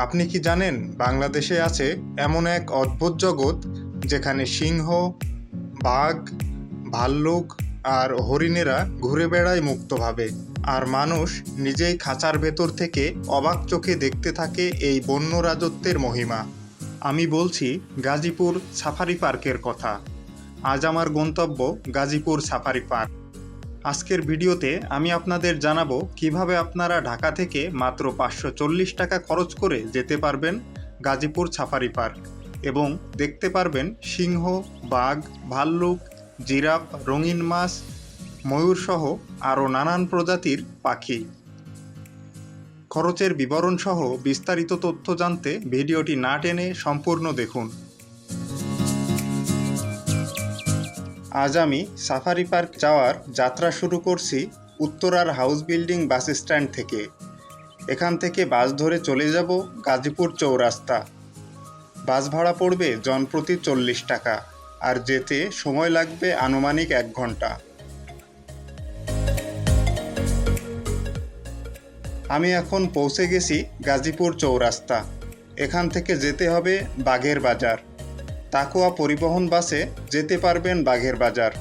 আপনি কি জানেন বাংলাদেশে আছে এমন এক অদ্ভুত জগৎ যেখানে সিংহ, বাঘ, ভাল্লুক আর হরিণেরা ঘুরে বেড়ায় মুক্তভাবে, আর মানুষ নিজেই খাঁচার ভেতর থেকে অবাক চোখে দেখতে থাকে এই বন্য রাজত্বের মহিমা। আমি বলছি গাজীপুর সাফারি পার্কের কথা। আজ আমার গন্তব্য গাজীপুর সাফারি পার্ক। আজকের ভিডিওতে আমি আপনাদের জানাবো কিভাবে আপনারা ঢাকা থেকে মাত্র 540 টাকা খরচ করে যেতে পারবেন গাজীপুর সাফারি পার্ক এবং দেখতে পারবেন সিংহ, বাঘ, ভাল্লুক, জিরাফ, রঙিন মাছ, ময়ূরসহ আরও নানান প্রজাতির পাখি। খরচের বিবরণসহ বিস্তারিত তথ্য জানতে ভিডিওটি না টেনে সম্পূর্ণ দেখুন। আজ আমি সাফারি পার্ক যাওয়ার যাত্রা শুরু করছি উত্তরার হাউস বিল্ডিং বাস স্ট্যান্ড থেকে। এখান থেকে বাস ধরে চলে যাব গাজীপুর চৌরাস্তা। বাস ভাড়া পড়বে জনপ্রতি 40 টাকা, আর যেতে সময় লাগবে আনুমানিক 1 ঘন্টা। আমি এখন পৌঁছে গেছি গাজীপুর চৌরাস্তা। এখান থেকে যেতে হবে বাঘের বাজার। তাকুয়া পরিবহন বাসে যেতে পারবেন বাঘের বাজার।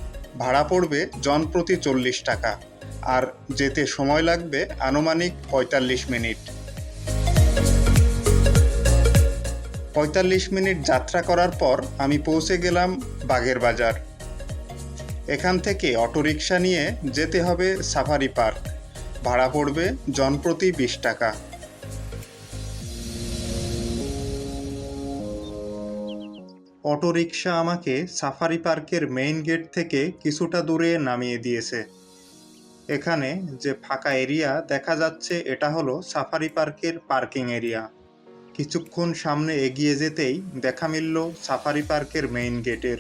ভাড়া পড়বে জনপ্রতি 40 টাকা, আর যেতে সময় লাগবে আনুমানিক 45 মিনিট। 45 মিনিট যাত্রা করার পর আমি পৌঁছে গেলাম বাঘের বাজার। এখান থেকে অটোরিকশা নিয়ে যেতে হবে সাফারি পার্ক। ভাড়া পড়বে জনপ্রতি 20 টাকা। অটোরিকশা আমাকে সাফারি পার্কের মেইন গেট থেকে কিছুটা দূরে নামিয়ে দিয়েছে। এখানে যে ফাঁকা এরিয়া দেখা যাচ্ছে এটা হলো সাফারি পার্কের পার্কিং এরিয়া। কিছুক্ষণ সামনে এগিয়ে যেতেই দেখা মিলল সাফারি পার্কের মেইন গেটের।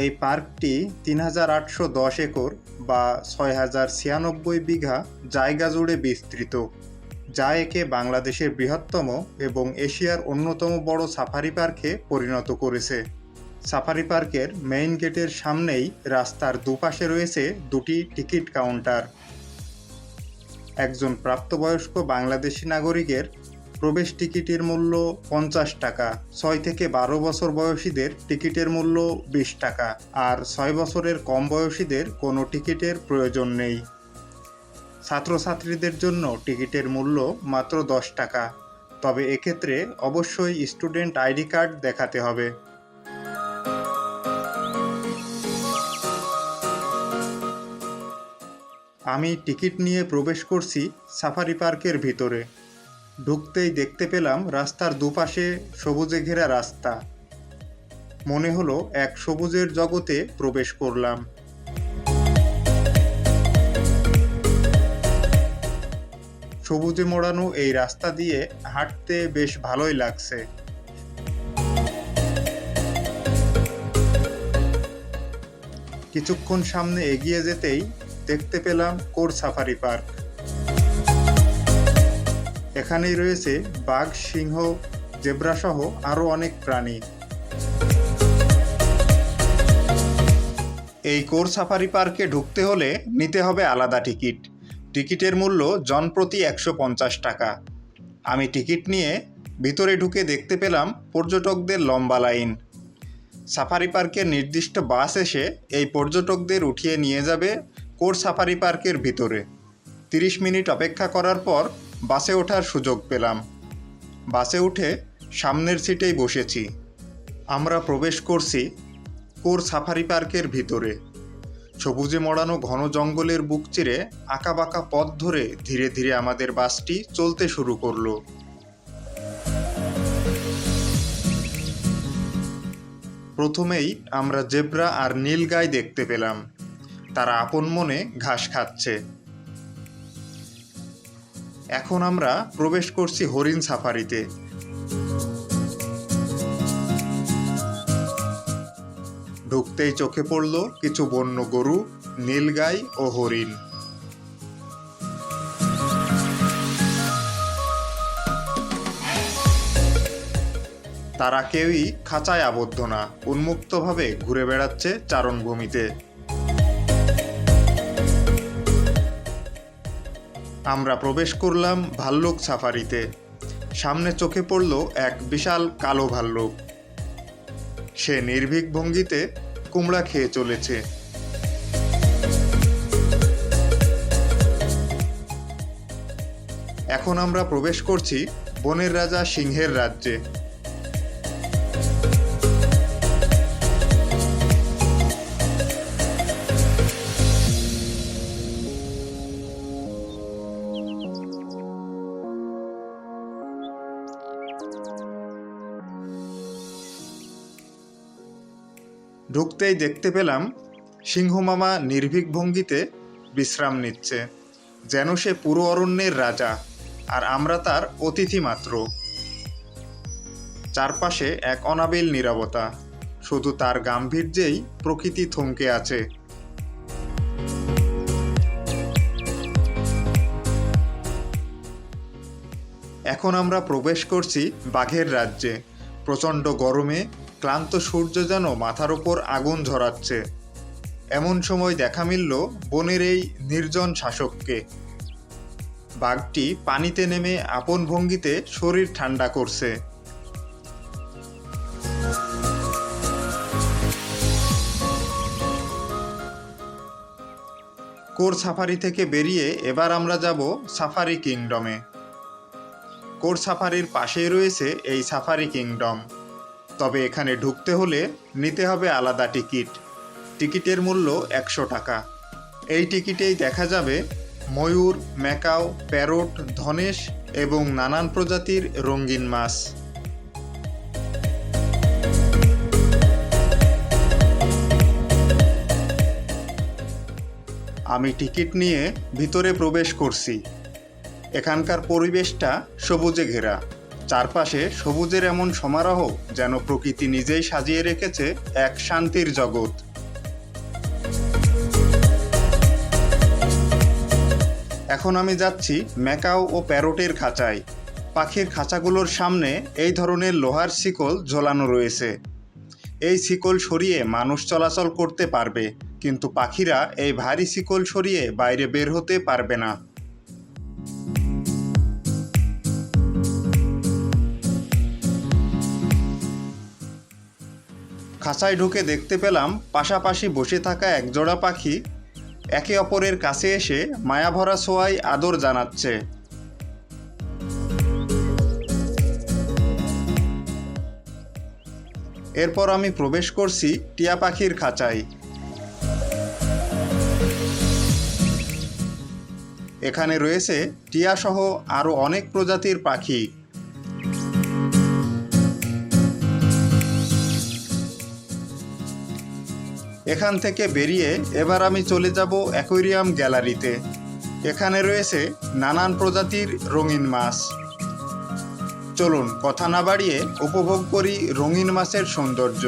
এই পার্কটি 3810 একর বা 6096 বিঘা জায়গা জুড়ে বিস্তৃত, যা একে বাংলাদেশের বৃহত্তম এবং এশিয়ার অন্যতম বড় সাফারি পার্কে পরিণত করেছে। সাফারি পার্কের মেইন গেটের সামনেই রাস্তার দুপাশে রয়েছে দুটি টিকিট কাউন্টার। একজন প্রাপ্তবয়স্ক বাংলাদেশি নাগরিকের প্রবেশ টিকিটের মূল্য 50 টাকা, 6 থেকে 12 বছর বয়সীদের টিকিটের মূল্য 20 টাকা, আর 6 বছরের কম বয়সীদের কোনো টিকিটের প্রয়োজন নেই। ছাত্রছাত্রীদের জন্য টিকিটের মূল্য মাত্র 10 টাকা, তবে এক্ষেত্রে অবশ্যই স্টুডেন্ট আইডি কার্ড দেখাতে হবে। আমি টিকিট নিয়ে প্রবেশ করছি সাফারি পার্কের ভিতরে। ঢুকতেই দেখতে পেলাম রাস্তার দুপাশে সবুজে ঘেরা রাস্তা। মনে হলো এক সবুজের জগতে প্রবেশ করলাম। সবুজে মোড়ানো এই রাস্তা দিয়ে হাঁটতে বেশ ভালোই লাগছে। কিছুক্ষণ সামনে এগিয়ে যেতেই দেখতে পেলাম কোর সাফারি পার্ক। এখানেই রয়েছে বাঘ, সিংহ, জেব্রা সহ আরও অনেক প্রাণী। এই কোর সাফারি পার্কে ঢুকতে হলে নিতে হবে আলাদা টিকিট। টিকিটের মূল্য জনপ্রতি 150 টাকা। আমি টিকিট নিয়ে ভিতরে ঢুকে দেখতে পেলাম পর্যটকদের লম্বা লাইন। সাফারি পার্কের নির্দিষ্ট বাস এসে এই পর্যটকদের উঠিয়ে নিয়ে যাবে কোর সাফারি পার্কের ভিতরে। 30 মিনিট অপেক্ষা করার পর বাসে ওঠার সুযোগ পেলাম। বাসে উঠে সামনের সিটেই বসেছি। আমরা প্রবেশ করছি কোর সাফারি পার্কের ভিতরে। সবুজে মোড়ানো ঘন জঙ্গলের বুক চিরে আঁকাবাঁকা পথ ধরে ধীরে ধীরে আমাদের বাসটি চলতে শুরু করলো। প্রথমেই আমরা জেব্রা আর নীলগাই দেখতে পেলাম। তারা আপন মনে ঘাস খাচ্ছে। এখন আমরা প্রবেশ করছি হরিণ সাফারিতে। ঢুকতেই চোখে পড়ল কিছু বন্য গরু, নীলগাই ও হরিণ। তারা কেউই খাঁচায় আবদ্ধ না, উন্মুক্তভাবে ঘুরে বেড়াচ্ছে চারণভূমিতে। আমরা প্রবেশ করলাম ভাল্লুক সাফারিতে। সামনে চোখে পড়ল এক বিশাল কালো ভাল্লুক। সে নির্ভীক ভঙ্গিতে কুমড়া খেয়ে চলেছে। এখন আমরা প্রবেশ করছি বনের রাজা সিংহের রাজ্যে। ঢুকতেই দেখতে পেলাম সিংহ মামা নির্ভীক ভঙ্গিতে বিশ্রাম নিচ্ছে, যেন সে পুরো অরণ্যের রাজা আর আমরা তার অতিথি মাত্র। চারপাশে এক অনাবিল নীরবতা, শুধু তার গাম্ভীর্যেই প্রকৃতি থমকে আছে। এখন আমরা প্রবেশ করছি বাঘের রাজ্যে। প্রচণ্ড গরমে ক্লান্ত সূর্য যেন মাথার ওপর আগুন ঝরাচ্ছে। এমন সময় দেখা মিলল বনের এই নির্জন শাসককে। বাঘটি পানিতে নেমে আপন ভঙ্গিতে শরীর ঠান্ডা করছে। কোর সাফারি থেকে বেরিয়ে এবার আমরা যাব সাফারি কিংডমে। কোর সাফারির পাশেই রয়েছে এই সাফারি কিংডম। তবে এখানে ঢুকতে হলে নিতে হবে আলাদা টিকিট। টিকিটের মূল্য 100 টাকা। এই টিকিটেই দেখা যাবে ময়ূর, ম্যাকাও, প্যারট, ধনেশ এবং নানান প্রজাতির রঙিন মাছ। আমি টিকিট নিয়ে ভিতরে প্রবেশ করছি। এখানকার পরিবেশটা সবুজে ঘেরা। চারপাশে সবুজের এমন সমারোহ যেন প্রকৃতি নিজেই সাজিয়ে রেখেছে এক শান্তির জগৎ। এখন আমি যাচ্ছি ম্যাকাও ও প্যারটের খাঁচায়। পাখির খাঁচাগুলোর সামনে এই ধরনের লোহার শিকল ঝোলানো রয়েছে। এই শিকল সরিয়ে মানুষ চলাচল করতে পারবে, কিন্তু পাখিরা এই ভারী শিকল সরিয়ে বাইরে বের হতে পারবে না। খাঁচায় ঢুকে দেখতে পেলাম পাশাপাশি বসে থাকা একজোড়া পাখি একে অপরের কাছে এসে মায়াভরা ছোঁয়ায় আদর জানাচ্ছে। এরপর আমি প্রবেশ করছি টিয়া পাখির খাঁচায়। এখানে রয়েছে টিয়া সহ আরো অনেক প্রজাতির পাখি। এখান থেকে বেরিয়ে এবার আমি চলে যাব অ্যাকোয়ারিয়াম গ্যালারিতে। এখানে রয়েছে নানান প্রজাতির রঙিন মাছ। চলুন কথা না বাড়িয়ে উপভোগ করি রঙিন মাছের সৌন্দর্য।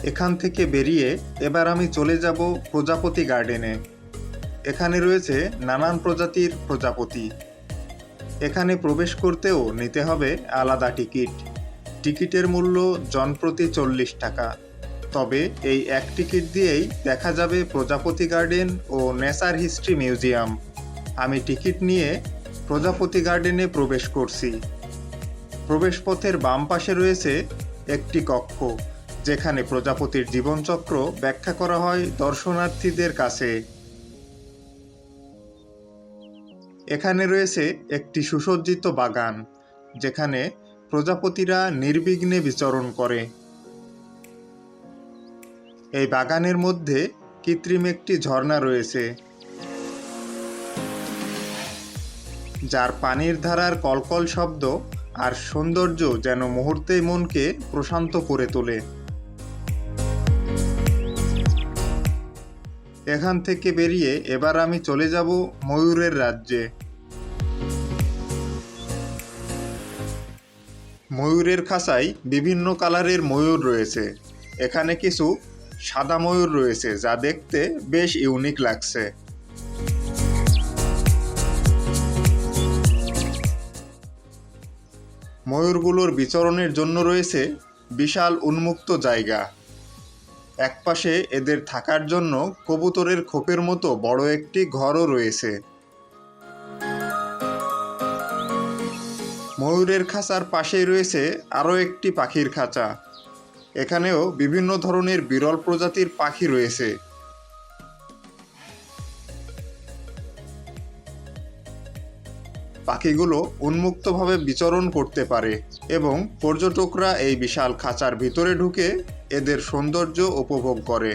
এখান থেকে বেরিয়ে এবার আমি চলে যাব প্রজাপতি গার্ডেনে। এখানে রয়েছে নানান প্রজাতির প্রজাপতি। এখানে প্রবেশ করতেও নিতে হবে আলাদা টিকিট। টিকিটের মূল্য জনপ্রতি 40 টাকা। তবে এই এক টিকিট দিয়েই দেখা যাবে প্রজাপতি গার্ডেন ও নেচার হিস্ট্রি মিউজিয়াম। আমি টিকিট নিয়ে প্রজাপতি গার্ডেনে প্রবেশ করছি। প্রবেশপথের বাম পাশে রয়েছে একটি কক্ষ, যেখানে প্রজাপতির জীবনচক্র ব্যাখ্যা করা হয় দর্শনার্থীদের কাছে। এখানে রয়েছে একটি সুসজ্জিত বাগান, যেখানে প্রজাপতিরা নির্বিঘ্নে বিচরণ করে। এই বাগানের মধ্যে কৃত্রিম একটি ঝর্ণা রয়েছে, যার পানির ধারার কলকল শব্দ আর সৌন্দর্য যেন মুহূর্তেই মনকে প্রশান্ত করে তোলে। এখান থেকে বেরিয়ে এবার আমি চলে যাব ময়ূরের রাজ্যে। ময়ূরের খাঁচায় বিভিন্ন কালারের ময়ূর রয়েছে। এখানে কিছু সাদা ময়ূর রয়েছে, যা দেখতে বেশ ইউনিক লাগছে। ময়ূরগুলোর বিচরণের জন্য রয়েছে বিশাল উন্মুক্ত জায়গা। একপাশে এদের থাকার জন্য কবুতরের খোপের মতো বড় একটি ঘরও রয়েছে। ময়ূরের খাঁচার পাশেই রয়েছে আরও একটি পাখির খাঁচা। এখানেও বিভিন্ন ধরনের বিরল প্রজাতির পাখি রয়েছে। পাখিগুলো উন্মুক্তভাবে বিচরণ করতে পারে এবং পর্যটকরা এই বিশাল খাঁচার ভিতরে ঢুকে এদের সৌন্দর্য উপভোগ করে।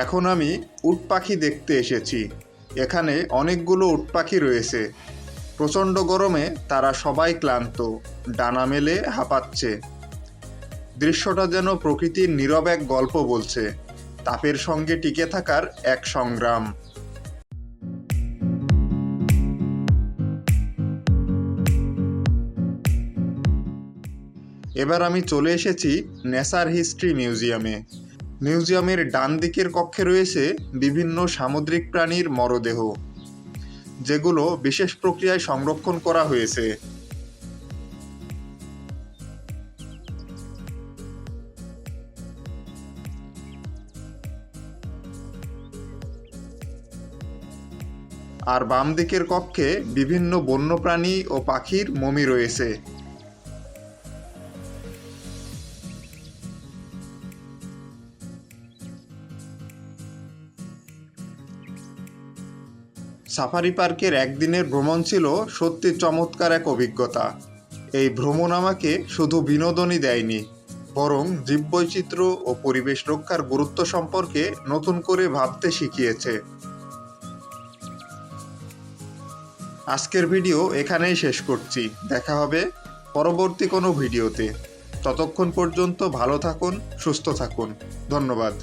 এখন আমি উট পাখি দেখতে এসেছি। এখানে অনেকগুলো উট পাখি রয়েছে। প্রচণ্ড গরমে তারা সবাই ক্লান্ত, ডানা মেলে হাঁপাচ্ছে। দৃশ্যটা যেন প্রকৃতির নীরব এক গল্প বলছে, তাপের সঙ্গে টিকে থাকার এক সংগ্রাম। এবার আমি চলে এসেছি নেচার হিস্ট্রি মিউজিয়ামে। মিউজিয়ামের ডান দিকের কক্ষে রয়েছে বিভিন্ন সামুদ্রিক প্রাণীর মরদেহ, যেগুলো বিশেষ প্রক্রিয়ায় সংরক্ষণ করা হয়েছে। আর বাম দিকের কক্ষে বিভিন্ন বন্যপ্রাণী ও পাখির মমি রয়েছে। সাফারি পার্কের একদিনের ভ্রমণ ছিল সত্যি চমৎকার এক অভিজ্ঞতা। এই ভ্রমণ আমাকে শুধু বিনোদনই দেয়নি, বরং জীববৈচিত্র্য ও পরিবেশ রক্ষার গুরুত্ব সম্পর্কে নতুন করে ভাবতে শিখিয়েছে। আজকের ভিডিও এখানেই শেষ করছি। দেখা হবে পরবর্তী কোনো ভিডিওতে। ততক্ষণ পর্যন্ত ভালো থাকুন, সুস্থ থাকুন। ধন্যবাদ।